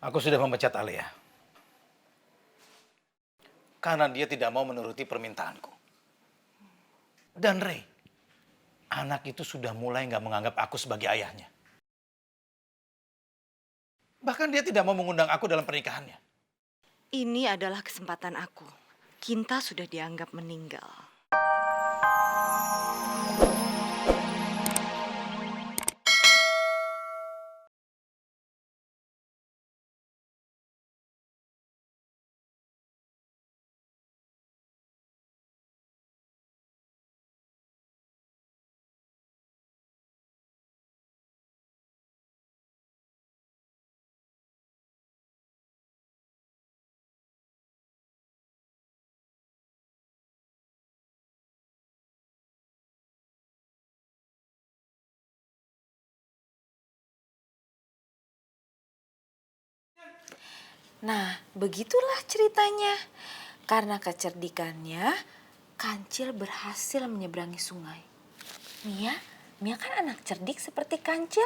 Aku sudah memecat Alia. Karena dia tidak mau menuruti permintaanku. Dan Ray, anak itu sudah mulai nggak menganggap aku sebagai ayahnya. Bahkan dia tidak mau mengundang aku dalam pernikahannya. Ini adalah kesempatan aku. Kinta sudah dianggap meninggal. Nah, begitulah ceritanya. Karena kecerdikannya, Kancil berhasil menyeberangi sungai. Mia, Mia kan anak cerdik seperti Kancil.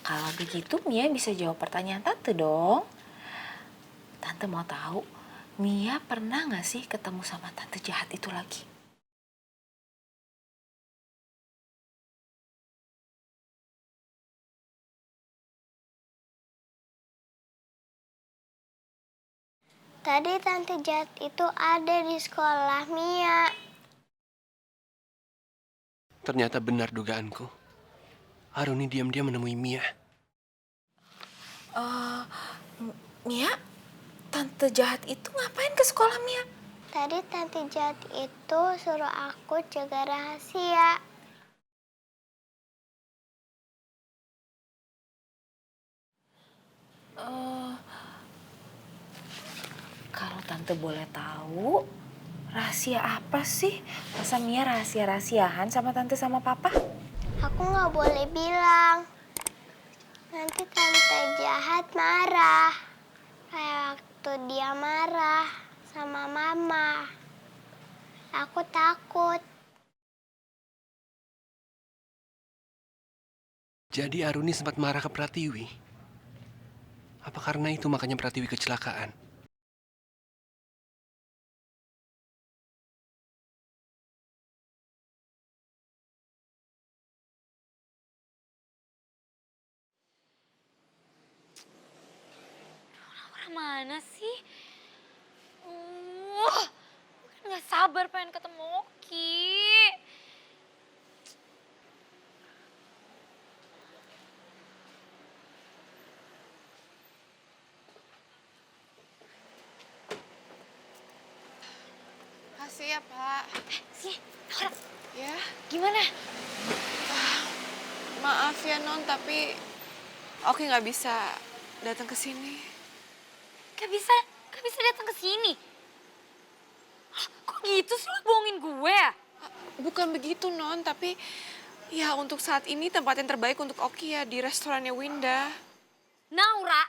Kalau begitu Mia bisa jawab pertanyaan Tante dong. Tante mau tahu, Mia pernah nggak sih ketemu sama tante jahat itu lagi? Tadi tante jahat itu ada di sekolah Mia. Ternyata benar dugaanku. Aruni diam-diam menemui Mia. Mia, tante jahat itu ngapain ke sekolah Mia? Tadi tante jahat itu suruh aku jaga rahasia. Kalau tante boleh tahu, rahasia apa sih? Masa Mia rahasia-rahasiahan sama tante sama papa? Aku nggak boleh bilang. Nanti tante jahat marah. Kayak waktu dia marah sama mama. Aku takut. Jadi Aruni sempat marah ke Pratiwi. Apa karena itu makanya Pratiwi kecelakaan? Laura mana sih? Bukan nggak sabar pengen ketemu Oki. Makasih ya, Pak. Sih, Laura, Ya, gimana? maaf ya, Non, tapi Oki nggak bisa datang ke sini. Gak bisa datang ke sini. Kok gitu sih lo bohongin gue ya? Bukan begitu, Non, tapi ya untuk saat ini tempat yang terbaik untuk Oki ya di restorannya Winda. Naura,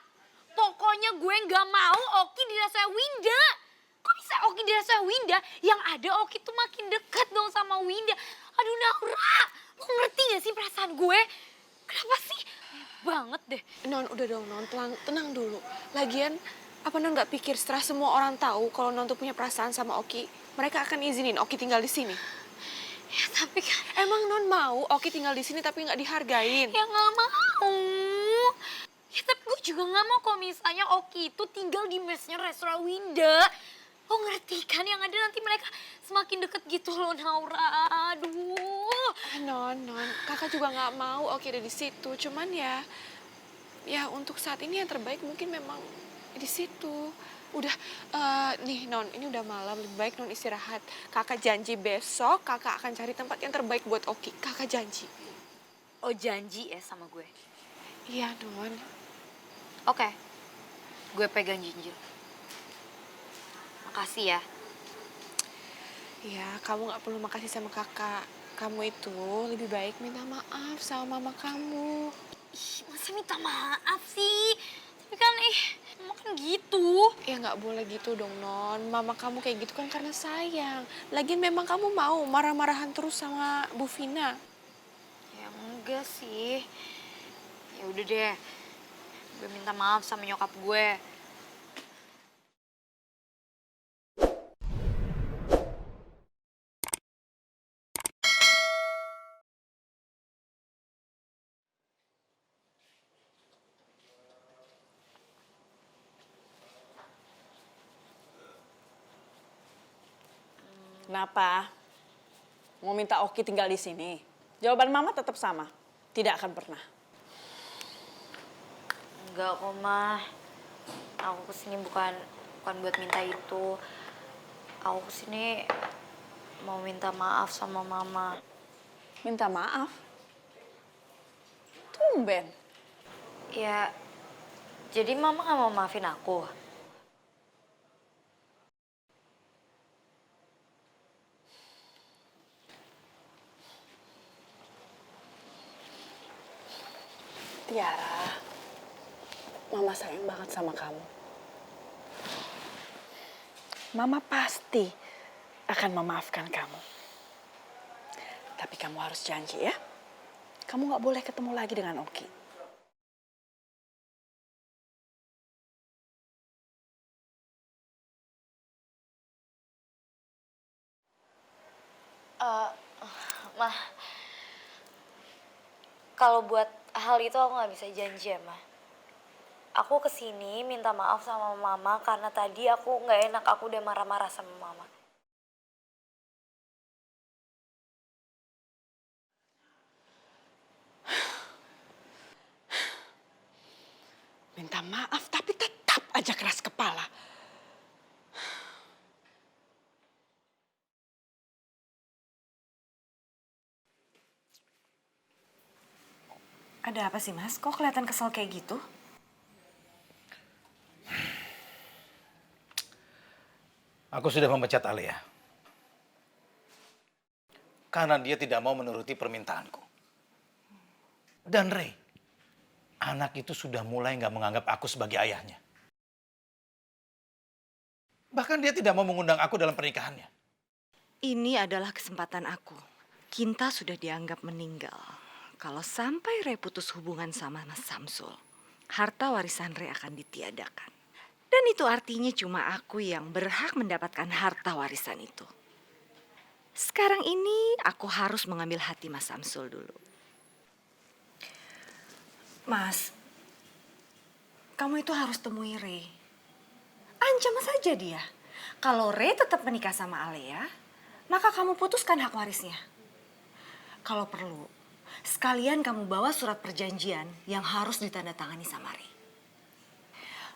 pokoknya gue nggak mau Oki di restoran Winda. Kok bisa Oki di restoran Winda? Yang ada Oki tuh makin dekat dong sama Winda. Aduh Naura, lo ngerti gak sih perasaan gue? Kenapa sih? Banget deh. Non, udah dong, Non, tenang dulu. Lagian, apa Non nggak pikir setelah semua orang tahu kalau Non tuh punya perasaan sama Oki, mereka akan izinin Oki tinggal di sini? Ya tapi kan, Emang Non mau Oki tinggal di sini tapi nggak dihargain? ya nggak mau. Ya tapi gue juga nggak mau kalau misalnya Oki itu tinggal di mesnya restoran Winda. Lo ngerti kan yang ada nanti mereka semakin deket gitu loh Naura. Aduh. Non, kakak juga nggak mau Oki ada di situ. Cuman ya untuk saat ini yang terbaik mungkin memang di situ. Udah, nih Non, ini udah malam, lebih baik Non istirahat. Kakak janji besok kakak akan cari tempat yang terbaik buat Oki. Kakak janji. Oh janji ya sama gue. Iya, Non. Oke, gue pegang janji. Makasih ya. Ya, kamu nggak perlu makasih sama kakak. Kamu itu lebih baik minta maaf sama mama kamu. Ih, masa minta maaf sih? Tapi kan mama kan gitu. Ya nggak boleh gitu dong, Non. Mama kamu kayak gitu kan karena sayang. Lagian memang kamu mau marah-marahan terus sama Bu Vina. Ya enggak sih. Ya udah deh, gue minta maaf sama nyokap gue. Kenapa? Mau minta Oki tinggal di sini? Jawaban Mama tetap sama. Tidak akan pernah. Enggak kok, Ma. Aku kesini bukan buat minta itu. Aku kesini mau minta maaf sama Mama. Minta maaf? Tumben. Ya, jadi Mama gak mau maafin aku? Tiara, Mama sayang banget sama kamu. Mama pasti akan memaafkan kamu. Tapi kamu harus janji ya. Kamu gak boleh ketemu lagi dengan Oki. Ma, kalau buat hal itu aku gak bisa janji ya, Ma. Aku kesini minta maaf sama Mama karena tadi aku gak enak, aku udah marah-marah sama Mama. Minta maaf tapi tetap aja keras kepala. Ada apa sih, Mas? Kok kelihatan kesel kayak gitu? Aku sudah memecat Alia. Karena dia tidak mau menuruti permintaanku. Dan Ray, anak itu sudah mulai nggak menganggap aku sebagai ayahnya. Bahkan dia tidak mau mengundang aku dalam pernikahannya. Ini adalah kesempatan aku. Kinta sudah dianggap meninggal. Kalau sampai Ray putus hubungan sama Mas Samsul, harta warisan Ray akan ditiadakan. Dan itu artinya cuma aku yang berhak mendapatkan harta warisan itu. Sekarang ini aku harus mengambil hati Mas Samsul dulu. Mas, kamu itu harus temui Ray. Ancam saja dia. Kalau Ray tetap menikah sama Alia, maka kamu putuskan hak warisnya. Kalau perlu, sekalian kamu bawa surat perjanjian yang harus ditandatangani sama Ray.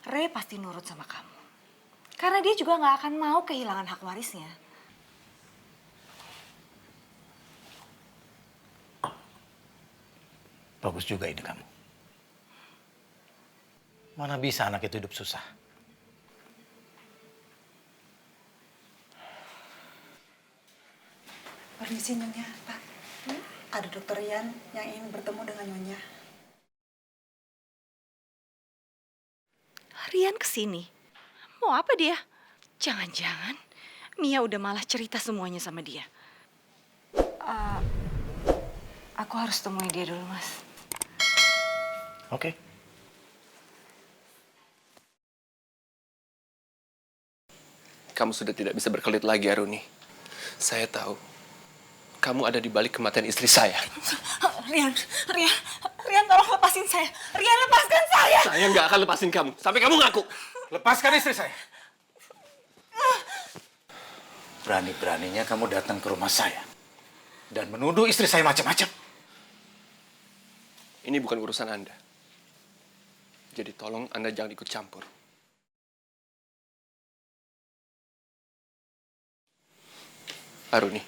Ray pasti nurut sama kamu. Karena dia juga gak akan mau kehilangan hak warisnya. Bagus juga ide kamu. Mana bisa anak itu hidup susah. Permisi Nyonya, Pak. Ada dokter Rian yang ingin bertemu dengan Nyonya. Rian kesini. Mau apa dia? Jangan-jangan Mia udah malah cerita semuanya sama dia. Aku harus temui dia dulu, Mas. Oke. Kamu sudah tidak bisa berkelit lagi, Aruni. Saya tahu. Kamu ada di balik kematian istri saya. Rian, tolong lepasin saya. Rian, lepaskan saya. Saya nggak akan lepasin kamu. Sampai kamu ngaku. Lepaskan istri saya. Berani-beraninya kamu datang ke rumah saya. Dan menuduh istri saya macam-macam. Ini bukan urusan Anda. Jadi tolong Anda jangan ikut campur. Aruni,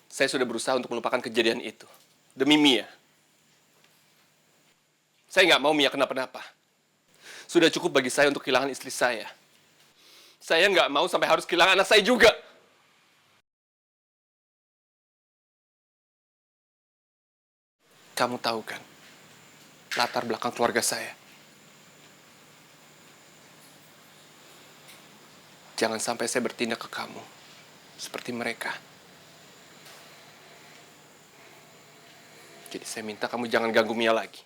saya sudah berusaha untuk melupakan kejadian itu. Demi Mia. Saya nggak mau Mia kenapa-napa. Sudah cukup bagi saya untuk kehilangan istri saya. Saya nggak mau sampai harus kehilangan anak saya juga. Kamu tahu kan, latar belakang keluarga saya. Jangan sampai saya bertindak ke kamu seperti mereka. Jadi saya minta kamu jangan ganggu Mia lagi.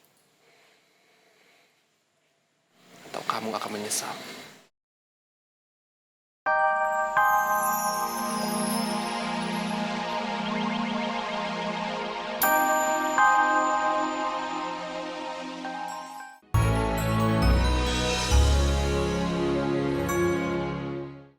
kamu gak akan menyesal.